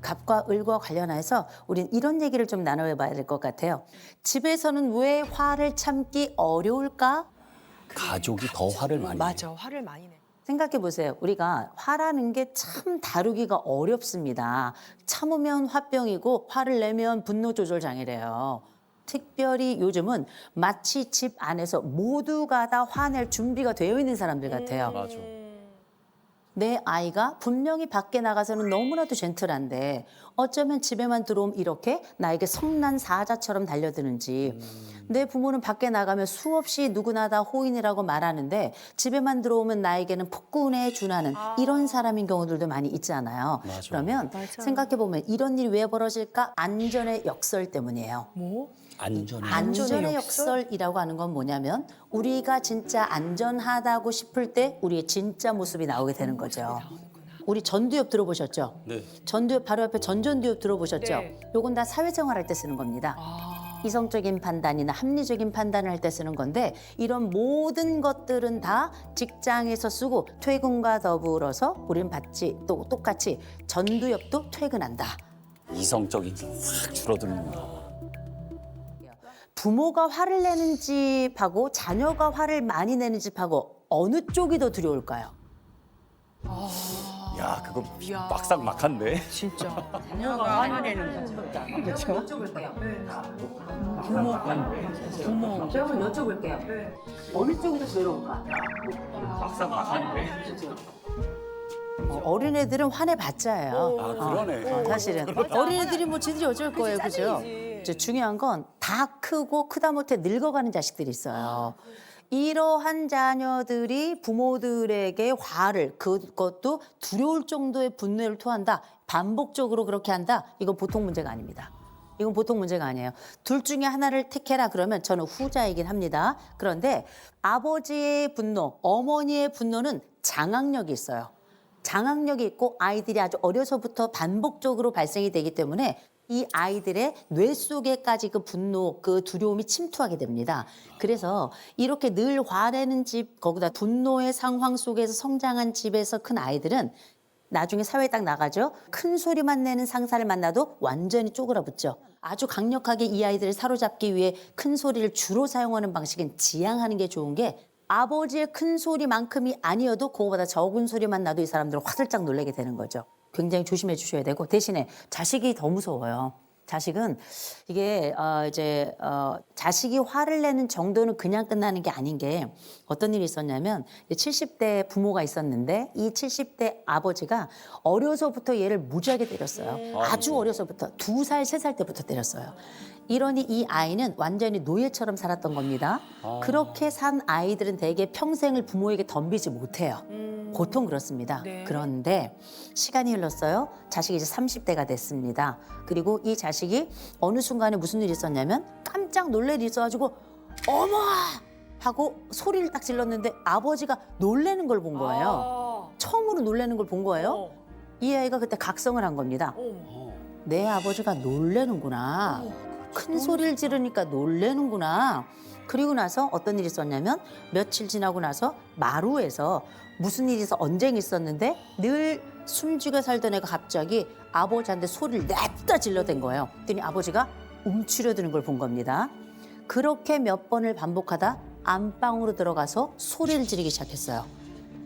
갑과 을과 관련해서 우린 이런 얘기를 좀 나눠봐야 될 것 같아요. 집에서는 왜 화를 참기 어려울까? 가족이 더 화를 많이 내. 맞아, 화를 많이 내. 생각해 보세요. 우리가 화라는 게 참 다루기가 어렵습니다. 참으면 화병이고 화를 내면 분노 조절 장애래요. 특별히 요즘은 마치 집 안에서 모두가 다 화낼 준비가 되어 있는 사람들 같아요. 맞아. 내 아이가 분명히 밖에 나가서는 너무나도 젠틀한데 어쩌면 집에만 들어오면 이렇게 나에게 성난 사자처럼 달려드는지, 내 부모는 밖에 나가면 수없이 누구나 다 호인이라고 말하는데 집에만 들어오면 나에게는 폭군에 준하는 이런 사람인 경우들도 많이 있잖아요. 맞아. 그러면 맞아. 생각해보면 이런 일이 왜 벌어질까? 안전의 역설 때문이에요. 뭐? 안전해. 안전의 역설? 역설이라고 하는 건 뭐냐면 우리가 진짜 안전하다고 싶을 때 우리의 진짜 모습이 나오게 되는 거죠. 우리 전두엽 들어보셨죠? 네. 전두엽 바로 옆에 전전두엽 들어보셨죠? 네. 요건 다 사회생활 할 때 쓰는 겁니다. 이성적인 판단이나 합리적인 판단을 할 때 쓰는 건데 이런 모든 것들은 다 직장에서 쓰고 퇴근과 더불어서 우리는 또 똑같이 전두엽도 퇴근한다. 이성적인 게 확 줄어드는구나. 부모가 화를 내는 집하고 자녀가 화를 많이 내는 집하고 어느 쪽이 더 두려울까요? 야, 그거 야. 막상 막한데. 진짜. 제가 한번 여쭤볼게요. 어느 쪽이 더 두려울까? 막상 막한데. 어린애들은 화내봤자예요. 아, 그러네. 사실은 어린애들이 뭐 지들이 어쩔 거예요, 그죠? 이제 중요한 건 다 크고 크다 못해 늙어가는 자식들이 있어요. 이러한 자녀들이 부모들에게 화를, 그것도 두려울 정도의 분노를 토한다, 반복적으로 그렇게 한다, 이건 보통 문제가 아닙니다. 이건 보통 문제가 아니에요. 둘 중에 하나를 택해라 그러면 저는 후자이긴 합니다. 그런데 아버지의 분노, 어머니의 분노는 장악력이 있어요. 장악력이 있고 아이들이 아주 어려서부터 반복적으로 발생이 되기 때문에 이 아이들의 뇌 속에까지 그 분노, 그 두려움이 침투하게 됩니다. 그래서 이렇게 늘 화내는 집, 거기다 분노의 상황 속에서 성장한 집에서 큰 아이들은 나중에 사회에 딱 나가죠. 큰 소리만 내는 상사를 만나도 완전히 쪼그라붙죠. 아주 강력하게 이 아이들을 사로잡기 위해 큰 소리를 주로 사용하는 방식은 지양하는 게 좋은 게, 아버지의 큰 소리만큼이 아니어도 그거보다 적은 소리만 나도 이 사람들은 화들짝 놀라게 되는 거죠. 굉장히 조심해 주셔야 되고, 대신에 자식이 더 무서워요. 자식은 이게 자식이 화를 내는 정도는 그냥 끝나는 게 아닌 게, 어떤 일이 있었냐면 70대 부모가 있었는데 이 70대 아버지가 어려서부터 얘를 무지하게 때렸어요. 아주 어려서부터 2살, 3살 때부터 때렸어요. 이러니 이 아이는 완전히 노예처럼 살았던 겁니다. 그렇게 산 아이들은 대개 평생을 부모에게 덤비지 못해요. 보통 그렇습니다. 네. 그런데 시간이 흘렀어요. 자식이 이제 30대가 됐습니다. 그리고 이 자식이 어느 순간에 무슨 일이 있었냐면 깜짝 놀랄 일이 있어가지고 어머! 하고 소리를 딱 질렀는데 아버지가 놀라는 걸 본 거예요. 처음으로 놀라는 걸 본 거예요. 이 아이가 그때 각성을 한 겁니다. 내 아버지가 놀래는구나. 큰 소리를 지르니까 놀래는구나. 그리고 나서 어떤 일이 있었냐면 며칠 지나고 나서 마루에서 무슨 일이 있어, 언쟁이 있었는데 늘 숨죽여 살던 애가 갑자기 아버지한테 소리를 냅다 질러댄 거예요. 그랬더니 아버지가 움츠려드는 걸 본 겁니다. 그렇게 몇 번을 반복하다 안방으로 들어가서 소리를 지르기 시작했어요.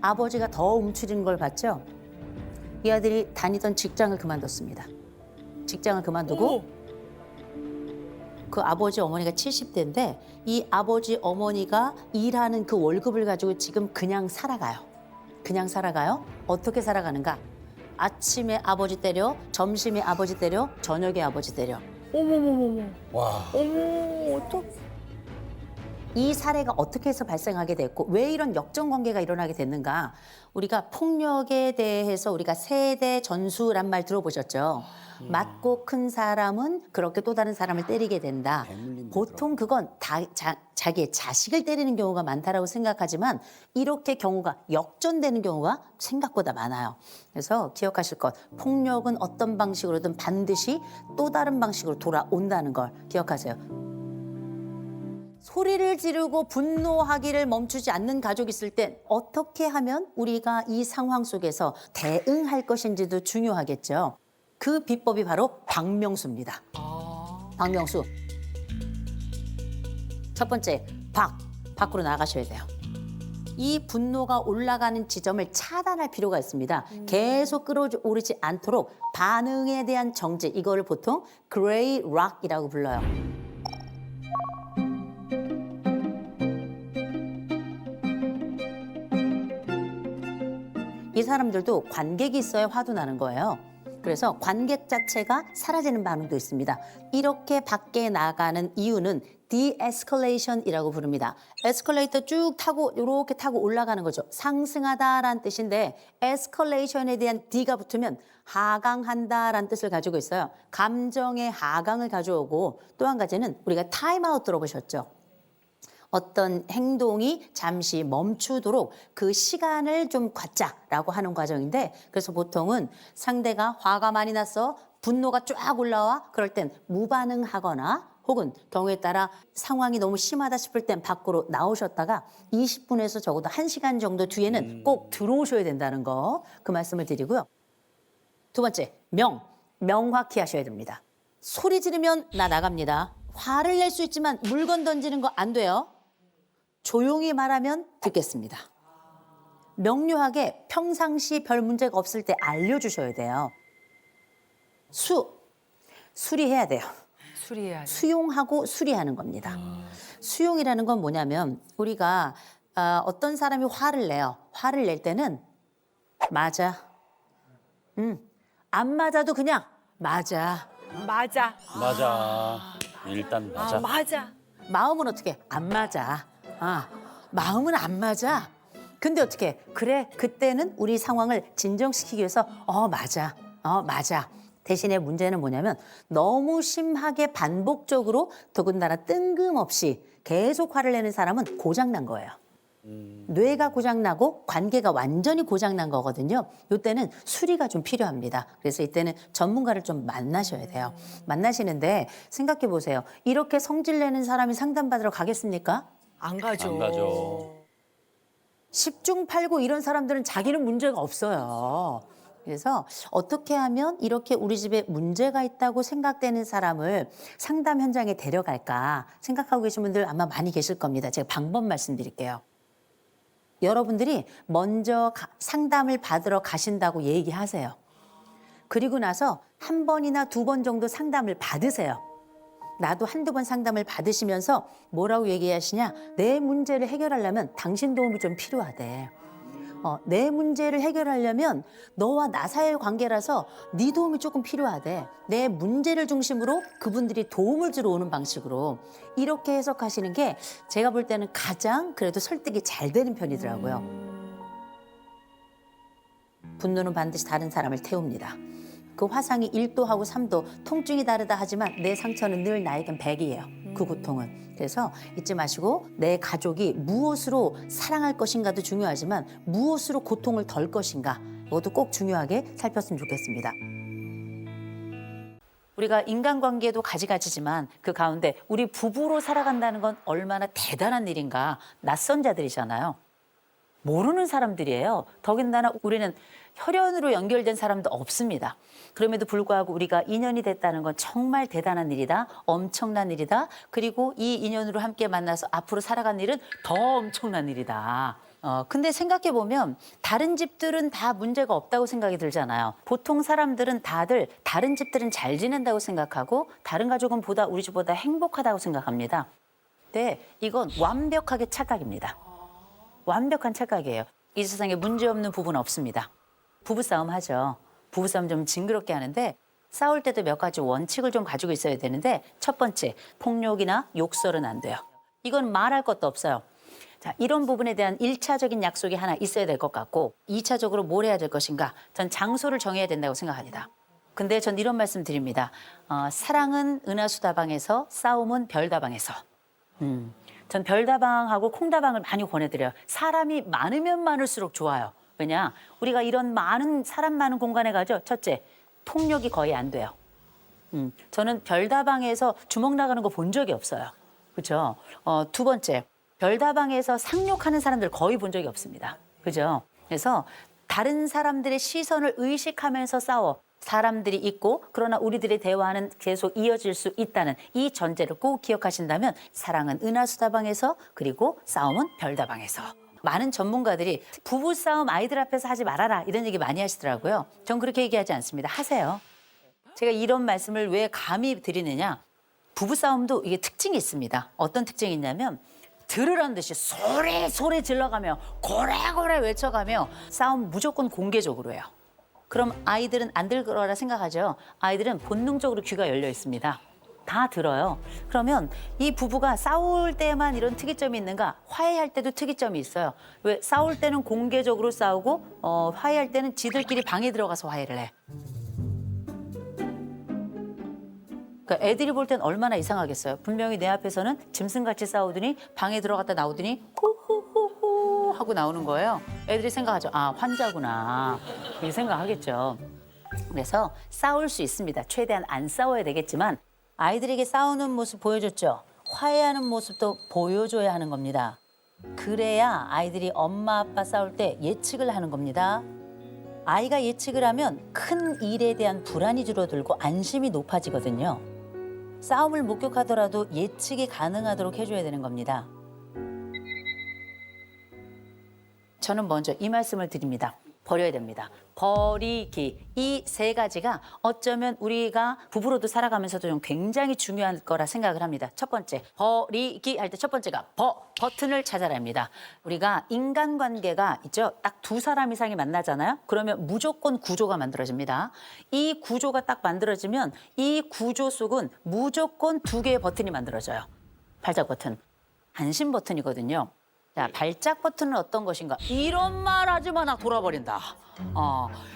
아버지가 더 움츠리는 걸 봤죠. 이 아들이 다니던 직장을 그만뒀습니다. 직장을 그만두고 그 아버지 어머니가 70대인데 이 아버지 어머니가 일하는 그 월급을 가지고 지금 그냥 살아가요. 그냥 살아가요. 어떻게 살아가는가? 아침에 아버지 때려, 점심에 아버지 때려, 저녁에 아버지 때려. 어머머머머. 와. 어머, 어떡. 이 사례가 어떻게 해서 발생하게 됐고 왜 이런 역전관계가 일어나게 됐는가? 우리가 폭력에 대해서 우리가 세대 전수란 말 들어보셨죠? 맞고 큰 사람은 그렇게 또 다른 사람을 때리게 된다. 보통 그건 자기의 자식을 때리는 경우가 많다라고 생각하지만 이렇게 경우가 역전되는 경우가 생각보다 많아요. 그래서 기억하실 것, 폭력은 어떤 방식으로든 반드시 또 다른 방식으로 돌아온다는 걸 기억하세요. 소리를 지르고 분노하기를 멈추지 않는 가족이 있을 때 어떻게 하면 우리가 이 상황 속에서 대응할 것인지도 중요하겠죠. 그 비법이 바로 박명수입니다. 박명수. 첫 번째, 밖으로 나가셔야 돼요. 이 분노가 올라가는 지점을 차단할 필요가 있습니다. 계속 끌어오르지 않도록 반응에 대한 정지, 이거를 보통 그레이 락이라고 불러요. 이 사람들도 관객이 있어야 화도 나는 거예요. 그래서 관객 자체가 사라지는 반응도 있습니다. 이렇게 밖에 나가는 이유는 디에스컬레이션이라고 부릅니다. 에스컬레이터 쭉 타고 이렇게 타고 올라가는 거죠. 상승하다라는 뜻인데 에스컬레이션에 대한 D가 붙으면 하강한다라는 뜻을 가지고 있어요. 감정의 하강을 가져오고 또 한 가지는 우리가 타임아웃 들어보셨죠? 어떤 행동이 잠시 멈추도록 그 시간을 좀 갖자라고 하는 과정인데 그래서 보통은 상대가 화가 많이 났어 분노가 쫙 올라와 그럴 땐 무반응하거나 혹은 경우에 따라 상황이 너무 심하다 싶을 땐 밖으로 나오셨다가 20분에서 적어도 1시간 정도 뒤에는 꼭 들어오셔야 된다는 거 그 말씀을 드리고요. 두 번째, 명확히 하셔야 됩니다. 소리 지르면 나 나갑니다. 화를 낼 수 있지만 물건 던지는 거 안 돼요. 조용히 말하면 듣겠습니다. 명료하게 평상시 별 문제가 없을 때 알려주셔야 돼요. 수리해야 돼요. 수리해야 돼. 수용하고 수리하는 겁니다. 수용이라는 건 뭐냐면 우리가 어떤 사람이 화를 내요. 화를 낼 때는 맞아. 안 맞아도 그냥 맞아. 맞아. 맞아. 일단 맞아. 맞아. 마음은 어떻게? 안 맞아. 마음은 안 맞아. 근데 어떻게? 그래, 그때는 우리 상황을 진정시키기 위해서 맞아. 맞아. 대신에 문제는 뭐냐면 너무 심하게 반복적으로 더군다나 뜬금없이 계속 화를 내는 사람은 고장난 거예요. 뇌가 고장나고 관계가 완전히 고장난 거거든요. 이때는 수리가 좀 필요합니다. 그래서 이때는 전문가를 좀 만나셔야 돼요. 만나시는데 생각해 보세요. 이렇게 성질 내는 사람이 상담받으러 가겠습니까? 안 가죠. 안 가죠. 10중 8구 이런 사람들은 자기는 문제가 없어요. 그래서 어떻게 하면 이렇게 우리 집에 문제가 있다고 생각되는 사람을 상담 현장에 데려갈까 생각하고 계신 분들 아마 많이 계실 겁니다. 제가 방법 말씀드릴게요. 여러분들이 먼저 상담을 받으러 가신다고 얘기하세요. 그리고 나서 한 번이나 두 번 정도 상담을 받으세요. 나도 한두 번 상담을 받으시면서 뭐라고 얘기하시냐? 내 문제를 해결하려면 당신 도움이 좀 필요하대. 내 문제를 해결하려면 너와 나 사이의 관계라서 네 도움이 조금 필요하대. 내 문제를 중심으로 그분들이 도움을 주러 오는 방식으로 이렇게 해석하시는 게 제가 볼 때는 가장 그래도 설득이 잘 되는 편이더라고요. 분노는 반드시 다른 사람을 태웁니다. 그 화상이 1도하고 3도 통증이 다르다 하지만 내 상처는 늘 나에겐 100이에요. 그 고통은. 그래서 잊지 마시고 내 가족이 무엇으로 사랑할 것인가도 중요하지만 무엇으로 고통을 덜 것인가 이것도 꼭 중요하게 살폈으면 좋겠습니다. 우리가 인간관계도 가지가지지만 그 가운데 우리 부부로 살아간다는 건 얼마나 대단한 일인가. 낯선 자들이잖아요. 모르는 사람들이에요. 더군다나 우리는 혈연으로 연결된 사람도 없습니다. 그럼에도 불구하고 우리가 인연이 됐다는 건 정말 대단한 일이다. 엄청난 일이다. 그리고 이 인연으로 함께 만나서 앞으로 살아가는 일은 더 엄청난 일이다. 근데 생각해보면 다른 집들은 다 문제가 없다고 생각이 들잖아요. 보통 사람들은 다들 다른 집들은 잘 지낸다고 생각하고 다른 가족은 우리 집보다 행복하다고 생각합니다. 근데 이건 완벽하게 착각입니다. 완벽한 착각이에요. 이 세상에 문제없는 부부는 없습니다. 부부싸움 하죠. 부부싸움 좀 징그럽게 하는데 싸울 때도 몇 가지 원칙을 좀 가지고 있어야 되는데 첫 번째, 폭력이나 욕설은 안 돼요. 이건 말할 것도 없어요. 자, 이런 부분에 대한 1차적인 약속이 하나 있어야 될 것 같고 2차적으로 뭘 해야 될 것인가? 전 장소를 정해야 된다고 생각합니다. 근데 전 이런 말씀 드립니다. 사랑은 은하수다방에서 싸움은 별다방에서. 전 별다방하고 콩다방을 많이 권해드려요. 사람이 많으면 많을수록 좋아요. 왜냐? 우리가 이런 사람 많은 공간에 가죠. 첫째, 폭력이 거의 안 돼요. 저는 별다방에서 주먹 나가는 거 본 적이 없어요. 그렇죠? 두 번째, 별다방에서 상욕하는 사람들 거의 본 적이 없습니다. 그죠? 그래서 다른 사람들의 시선을 의식하면서 싸워. 사람들이 있고 그러나 우리들의 대화는 계속 이어질 수 있다는 이 전제를 꼭 기억하신다면 사랑은 은하수다방에서 그리고 싸움은 별다방에서. 많은 전문가들이 부부싸움 아이들 앞에서 하지 말아라 이런 얘기 많이 하시더라고요. 전 그렇게 얘기하지 않습니다. 하세요. 제가 이런 말씀을 왜 감히 드리느냐. 부부싸움도 이게 특징이 있습니다. 어떤 특징이 있냐면 들으라는 듯이 소리 질러가며 고래고래 외쳐가며 싸움 무조건 공개적으로 해요. 그럼 아이들은 안 들을 거라 생각하죠. 아이들은 본능적으로 귀가 열려 있습니다. 다 들어요. 그러면 이 부부가 싸울 때만 이런 특이점이 있는가? 화해할 때도 특이점이 있어요. 왜 싸울 때는 공개적으로 싸우고 화해할 때는 지들끼리 방에 들어가서 화해를 해. 그러니까 애들이 볼 땐 얼마나 이상하겠어요. 분명히 내 앞에서는 짐승같이 싸우더니 방에 들어갔다 나오더니 호호호호 하고 나오는 거예요. 애들이 생각하죠. 아, 환자구나. 이렇게 생각하겠죠. 그래서 싸울 수 있습니다. 최대한 안 싸워야 되겠지만 아이들에게 싸우는 모습 보여줬죠. 화해하는 모습도 보여줘야 하는 겁니다. 그래야 아이들이 엄마 아빠 싸울 때 예측을 하는 겁니다. 아이가 예측을 하면 큰 일에 대한 불안이 줄어들고 안심이 높아지거든요. 싸움을 목격하더라도 예측이 가능하도록 해줘야 되는 겁니다. 저는 먼저 이 말씀을 드립니다. 버려야 됩니다. 버리기. 이 세 가지가 어쩌면 우리가 부부로도 살아가면서도 좀 굉장히 중요한 거라 생각을 합니다. 첫 번째, 버리기 할 때 첫 번째가 버튼을 찾아라입니다. 우리가 인간관계가 있죠. 딱 두 사람 이상이 만나잖아요. 그러면 무조건 구조가 만들어집니다. 이 구조가 딱 만들어지면 이 구조 속은 무조건 두 개의 버튼이 만들어져요. 발작 버튼, 안심 버튼이거든요. 자, 발작 버튼은 어떤 것인가? 이런 말 하지 마, 나 돌아버린다.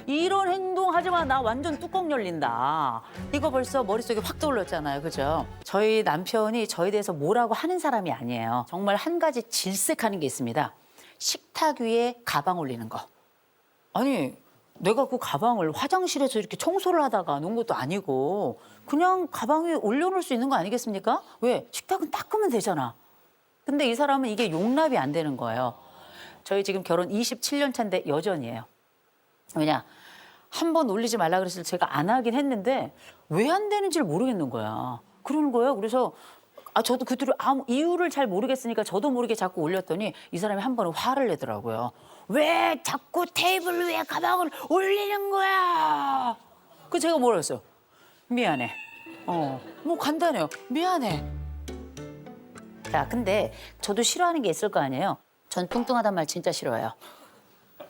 이런 행동 하지 마, 나 완전 뚜껑 열린다. 이거 벌써 머릿속에 확 떠올랐잖아요. 그죠? 저희 남편이 저에 대해서 뭐라고 하는 사람이 아니에요. 정말 한 가지 질색하는 게 있습니다. 식탁 위에 가방 올리는 거. 아니, 내가 그 가방을 화장실에서 이렇게 청소를 하다가 놓은 것도 아니고 그냥 가방 위에 올려놓을 수 있는 거 아니겠습니까? 왜? 식탁은 닦으면 되잖아. 근데 이 사람은 이게 용납이 안 되는 거예요. 저희 지금 결혼 27년 차인데 여전이에요. 왜냐? 한 번 올리지 말라 그랬을 때 제가 안 하긴 했는데 왜 안 되는지를 모르겠는 거야. 그러는 거예요. 그래서 저도 그 뒤로 아무 이유를 잘 모르겠으니까 저도 모르게 자꾸 올렸더니 이 사람이 한 번은 화를 내더라고요. 왜 자꾸 테이블 위에 가방을 올리는 거야? 그 제가 뭐라 했어요? 미안해. 뭐 간단해요. 미안해. 자, 근데 저도 싫어하는 게 있을 거 아니에요. 전 뚱뚱하단 말 진짜 싫어해요.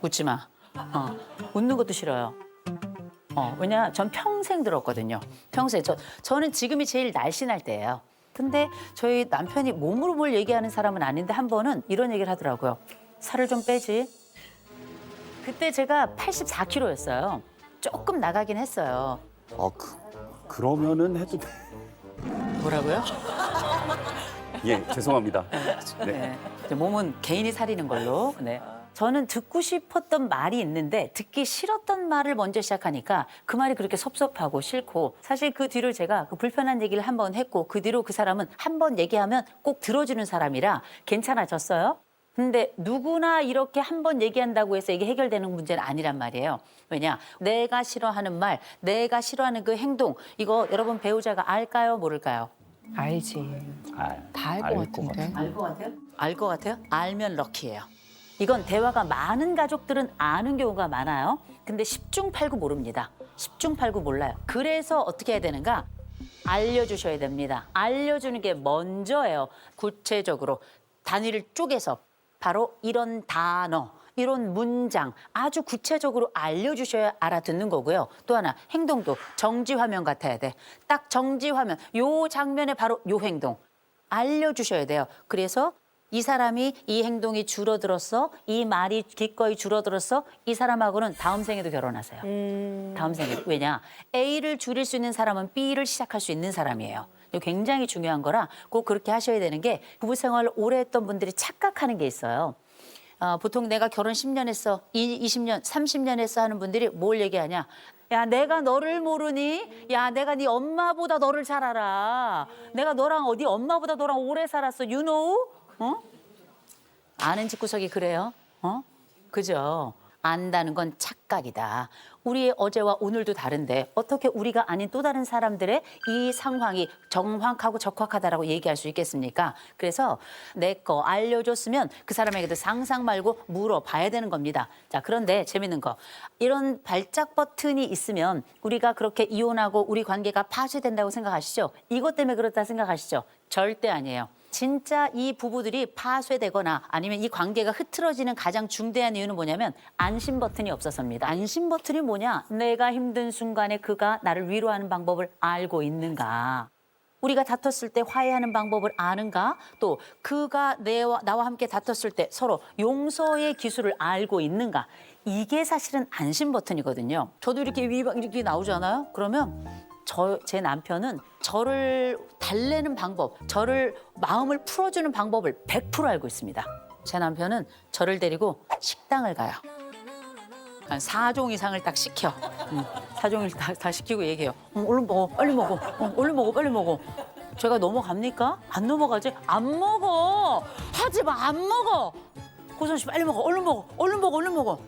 웃지 마. 웃는 것도 싫어요. 왜냐, 전 평생 들었거든요. 평생. 저는 지금이 제일 날씬할 때예요. 근데 저희 남편이 몸으로 뭘 얘기하는 사람은 아닌데 한 번은 이런 얘기를 하더라고요. 살을 좀 빼지. 그때 제가 84kg였어요. 조금 나가긴 했어요. 그러면은 해도 돼. 뭐라고요? 예, 죄송합니다. 네. 몸은 개인이 살리는 걸로. 네. 저는 듣고 싶었던 말이 있는데 듣기 싫었던 말을 먼저 시작하니까 그 말이 그렇게 섭섭하고 싫고 사실 그 뒤로 제가 그 불편한 얘기를 한 번 했고 그 뒤로 그 사람은 한 번 얘기하면 꼭 들어주는 사람이라 괜찮아졌어요. 근데 누구나 이렇게 한 번 얘기한다고 해서 이게 해결되는 문제는 아니란 말이에요. 왜냐? 내가 싫어하는 말, 내가 싫어하는 그 행동 이거 여러분 배우자가 알까요? 모를까요? 알지. 다 알 것 같은데. 알 것 같아요? 알 것 같아요? 알면 럭키예요. 이건 대화가 많은 가족들은 아는 경우가 많아요. 근데 10중 8구 모릅니다. 10중 8구 몰라요. 그래서 어떻게 해야 되는가? 알려주셔야 됩니다. 알려주는 게 먼저예요. 구체적으로 단위를 쪼개서 바로 이런 단어, 이런 문장 아주 구체적으로 알려주셔야 알아듣는 거고요. 또 하나 행동도 정지화면 같아야 돼. 딱 정지화면, 요 장면에 바로 요 행동 알려주셔야 돼요. 그래서 이 사람이 이 행동이 줄어들었어, 이 말이 기꺼이 줄어들었어, 이 사람하고는 다음 생에도 결혼하세요. 다음 생에. 왜냐? A를 줄일 수 있는 사람은 B를 시작할 수 있는 사람이에요. 이거 굉장히 중요한 거라 꼭 그렇게 하셔야 되는 게 부부 생활을 오래 했던 분들이 착각하는 게 있어요. 보통 내가 결혼 10년 했어, 20년, 30년 했어 하는 분들이 뭘 얘기하냐. 야, 내가 너를 모르니? 야, 내가 네 엄마보다 너를 잘 알아. 내가 너랑 네 엄마보다 너랑 오래 살았어. You know? 아는 집구석이 그래요? 그죠? 안다는 건 착각이다. 우리의 어제와 오늘도 다른데 어떻게 우리가 아닌 또 다른 사람들의 이 상황이 정확하고 적확하다라고 얘기할 수 있겠습니까? 그래서 내 거 알려줬으면 그 사람에게도 상상 말고 물어봐야 되는 겁니다. 자, 그런데 재밌는 거. 이런 발작 버튼이 있으면 우리가 그렇게 이혼하고 우리 관계가 파쇄된다고 생각하시죠? 이것 때문에 그렇다 생각하시죠? 절대 아니에요. 진짜 이 부부들이 파쇄되거나 아니면 이 관계가 흐트러지는 가장 중대한 이유는 뭐냐면 안심 버튼이 없어서입니다. 안심 버튼이 뭐냐? 내가 힘든 순간에 그가 나를 위로하는 방법을 알고 있는가? 우리가 다퉜을 때 화해하는 방법을 아는가? 또 그가 나와 함께 다퉜을 때 서로 용서의 기술을 알고 있는가? 이게 사실은 안심 버튼이거든요. 저도 이렇게 이렇게 나오잖아요. 그러면 제 남편은 저를 달래는 방법, 저를 마음을 풀어주는 방법을 100% 알고 있습니다. 제 남편은 저를 데리고 식당을 가요. 한 4종 이상을 딱 시켜. 4종을 다 시키고 얘기해요. 얼른 먹어, 빨리 먹어. 얼른 먹어, 빨리 먹어. 제가 넘어갑니까? 안 넘어가지? 안 먹어. 하지 마, 안 먹어. 고선 씨 빨리 먹어, 얼른 먹어, 얼른 먹어, 얼른 먹어.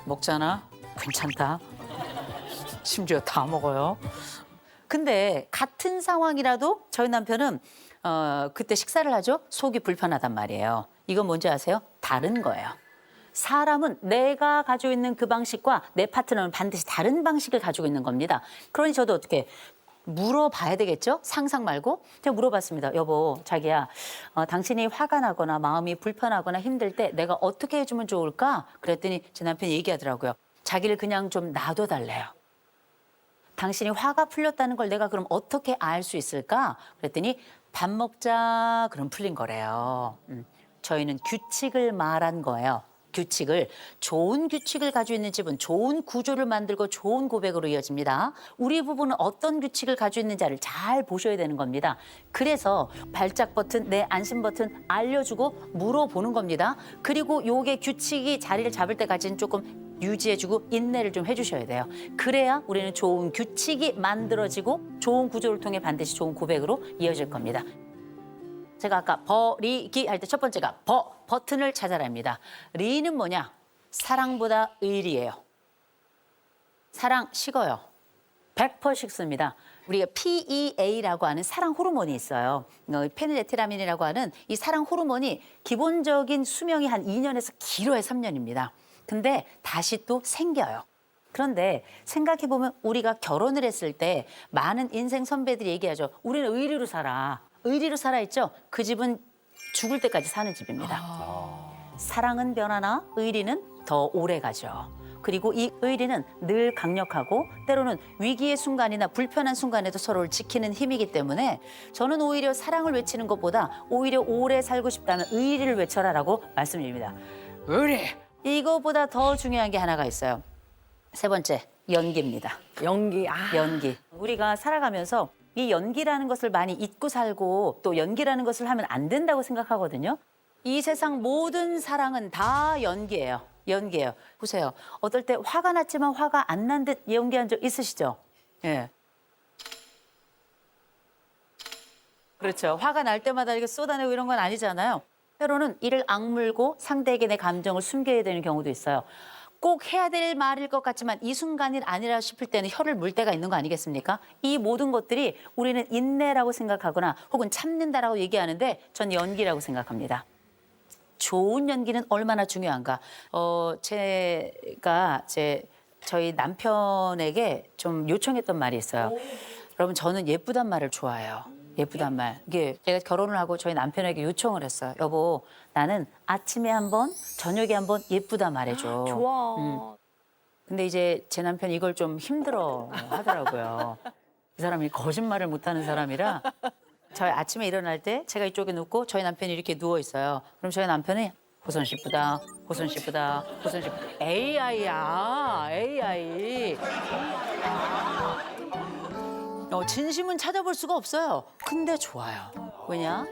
먹잖아. 괜찮다. 심지어 다 먹어요. 근데 같은 상황이라도 저희 남편은 그때 식사를 하죠. 속이 불편하단 말이에요. 이건 뭔지 아세요? 다른 거예요. 사람은 내가 가지고 있는 그 방식과 내 파트너는 반드시 다른 방식을 가지고 있는 겁니다. 그러니 저도 어떻게 물어봐야 되겠죠? 상상 말고. 제가 물어봤습니다. 여보, 자기야, 당신이 화가 나거나 마음이 불편하거나 힘들 때 내가 어떻게 해주면 좋을까? 그랬더니 제 남편이 얘기하더라고요. 자기를 그냥 좀 놔둬달래요. 당신이 화가 풀렸다는 걸 내가 그럼 어떻게 알 수 있을까? 그랬더니 밥 먹자 그럼 풀린 거래요. 저희는 규칙을 말한 거예요. 규칙을. 좋은 규칙을 가지고 있는 집은 좋은 구조를 만들고 좋은 고백으로 이어집니다. 우리 부부는 어떤 규칙을 가지고 있는지를 잘 보셔야 되는 겁니다. 그래서 발작 버튼, 내 안심 버튼 알려주고 물어보는 겁니다. 그리고 요게 규칙이 자리를 잡을 때까지는 조금 유지해주고 인내를 좀 해주셔야 돼요. 그래야 우리는 좋은 규칙이 만들어지고 좋은 구조를 통해 반드시 좋은 고백으로 이어질 겁니다. 제가 아까 버리기 할 때 첫 번째가 버튼을 찾아라입니다. 리는 뭐냐? 사랑보다 의리예요. 사랑 식어요. 100% 식습니다. 우리가 PEA라고 하는 사랑 호르몬이 있어요. 페닐에티라민이라고 하는 이 사랑 호르몬이 기본적인 수명이 한 2년에서 길어야 3년입니다. 근데 다시 또 생겨요. 그런데 생각해보면 우리가 결혼을 했을 때 많은 인생 선배들이 얘기하죠. 우리는 의리로 살아. 의리로 살아있죠. 그 집은 죽을 때까지 사는 집입니다. 사랑은 변하나 의리는 더 오래 가죠. 그리고 이 의리는 늘 강력하고 때로는 위기의 순간이나 불편한 순간에도 서로를 지키는 힘이기 때문에 저는 오히려 사랑을 외치는 것보다 오히려 오래 살고 싶다면 의리를 외쳐라라고 말씀드립니다. 의리! 이거보다 더 중요한 게 하나가 있어요. 세 번째, 연기입니다. 연기. 연기. 우리가 살아가면서 이 연기라는 것을 많이 잊고 살고 또 연기라는 것을 하면 안 된다고 생각하거든요. 이 세상 모든 사랑은 다 연기예요. 연기예요. 보세요. 어떨 때 화가 났지만 화가 안 난 듯 연기한 적 있으시죠? 예. 그렇죠. 화가 날 때마다 이렇게 쏟아내고 이런 건 아니잖아요. 때로는 이를 악물고 상대에게 내 감정을 숨겨야 되는 경우도 있어요. 꼭 해야 될 말일 것 같지만 이 순간이 아니라 싶을 때는 혀를 물 때가 있는 거 아니겠습니까? 이 모든 것들이 우리는 인내라고 생각하거나 혹은 참는다라고 얘기하는데 전 연기라고 생각합니다. 좋은 연기는 얼마나 중요한가. 저희 남편에게 좀 요청했던 말이 있어요. 여러분, 저는 예쁘단 말을 좋아해요. 예쁘단 말. 이게 제가 결혼을 하고 저희 남편에게 요청을 했어요. 여보, 나는 아침에 한 번, 저녁에 한 번 예쁘다 말해줘. 좋아. 근데 이제 제 남편이 이걸 좀 힘들어 하더라고요. 이 사람이 거짓말을 못하는 사람이라 저희 아침에 일어날 때 제가 이쪽에 눕고 저희 남편이 이렇게 누워 있어요. 그럼 저희 남편이 호선 씨 이쁘다, 호선 씨 이쁘다, 호선 씨 이쁘다. AI야, AI. 진심은 찾아볼 수가 없어요. 근데 좋아요. 왜냐?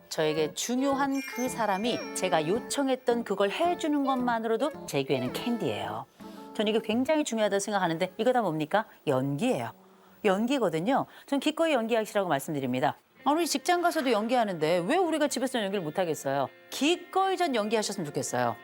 저에게 중요한 그 사람이 제가 요청했던 그걸 해주는 것만으로도 제 귀에는 캔디예요. 전 이게 굉장히 중요하다고 생각하는데 이거 다 뭡니까? 연기예요. 연기거든요. 전 기꺼이 연기하시라고 말씀드립니다. 우리 직장 가서도 연기하는데 왜 우리가 집에서 연기를 못 하겠어요? 기꺼이 전 연기하셨으면 좋겠어요.